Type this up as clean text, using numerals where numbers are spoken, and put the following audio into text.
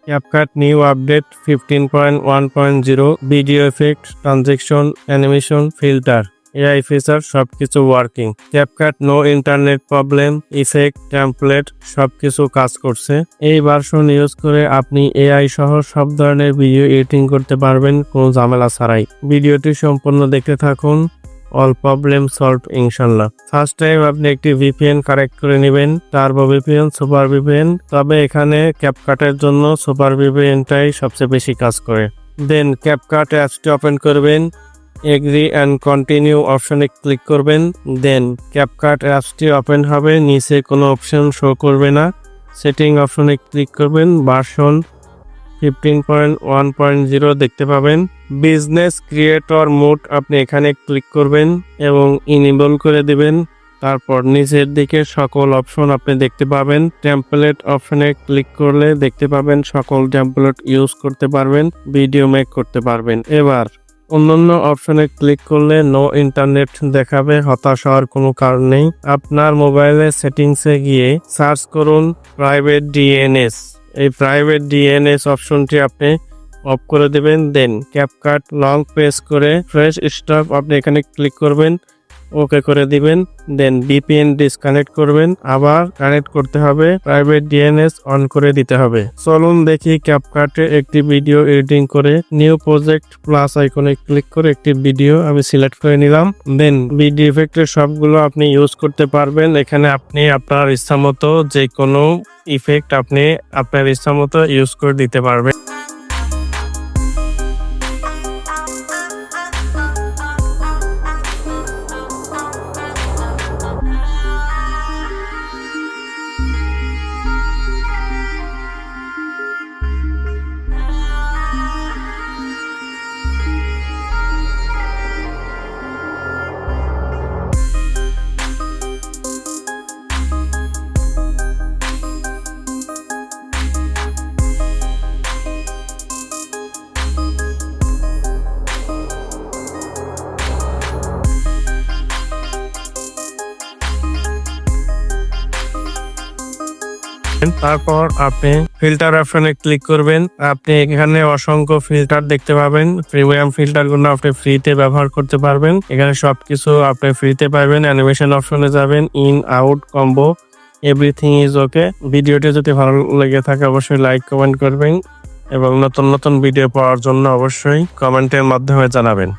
Capcut new update 15.1.0 video effect transaction animation filter AI feature সবকিছু working. CapCut no internet problem effect template সবকিছু কাজ করছে। এই version use করে আপনি এআই সহ সব ধরনের ভিডিও এডিটিং করতে পারবেন কোনো ঝামেলা ছাড়াই। ভিডিওটি সম্পূর্ণ দেখতে থাকুন, অল প্রবলেম সলভ ইনশাল্লাহ। ফার্স্ট টাইম আপনি একটি ভিপিএন কানেক্ট করে নেবেন, টার্বো ভিপিএন, সুপার ভিপিএন। তবে এখানে ক্যাপকাটের জন্য সুপার ভিপিএনটাই সবচেয়ে বেশি কাজ করে। দেন ক্যাপকাট অ্যাপসটি ওপেন করবেন, এগ্রি অ্যান্ড কন্টিনিউ অপশনে ক্লিক করবেন। দেন ক্যাপকাট অ্যাপসটি ওপেন হবে, নিচে কোনো অপশন শো করবে না। সেটিং অপশনে ক্লিক করবেন, ভার্সন 15.1.0 দেখতে পাবেন। বিজনেস ক্রিয়েটর মোড আপনি এখানে ক্লিক করবেন এবং ইনেবল করে দিবেন। তারপর নিচের দিকে সকল অপশন আপনি দেখতে পাবেন। টেমপ্লেট অপশনে ক্লিক করলে দেখতে পাবেন সকল টেমপ্লেট ইউজ করতে পারবেন, ভিডিও মেক করতে পারবেন। এবার অন্যান্য অপশনে ক্লিক করলে নো ইন্টারনেট দেখাবে, হতাশ হওয়ার কোনো কারণ নেই। আপনার মোবাইলের সেটিংসে গিয়ে সার্চ করুন প্রাইভেট ডিএনএস। এই প্রাইভেট ডিএনএস অপশনটি আপনি অফ করে দেবেন। দেন ক্যাপকাট লং প্রেস করে ফ্রেশ স্টপ আপনি এখানে ক্লিক করবেন, ওকে করে দিবেন। দেন ভিপিএন ডিসকানেক্ট করবেন, আবার কানেক্ট করতে হবে, প্রাইভেট ডিএনএস অন করে দিতে হবে। চলুন দেখি ক্যাপকাটে একটি ভিডিও এডিটিং করে। নিউ প্রজেক্ট প্লাস আইকনে ক্লিক করে একটি ভিডিও আমি সিলেক্ট করে নিলাম। দেন ভিডিও ইফেক্টের সবগুলো আপনি ইউজ করতে পারবেন। এখানে আপনি আপনার ইচ্ছা মতো যে কোনো ইফেক্ট আপনি আপনার ইচ্ছা মতো ইউজ করে দিতে পারবেন। তারপর আপনি ফিল্টার অপশনে ক্লিক করবেন। আপনি এখানে অসংখ্য ফিল্টার দেখতে পাবেন। প্রিমিয়াম ফিল্টার গুলো আপনি ফ্রিতে ব্যবহার করতে পারবেন। এখানে সবকিছু আপনি ফ্রিতে পাবেন। অ্যানিমেশন অপশনে যাবেন, in out combo everything is okay. ভিডিওটি যদি ভালো লেগে থাকে অবশ্যই লাইক কমেন্ট করবেন এবং নতুন নতুন ভিডিও পাওয়ার জন্য অবশ্যই কমেন্টের মাধ্যমে জানাবেন।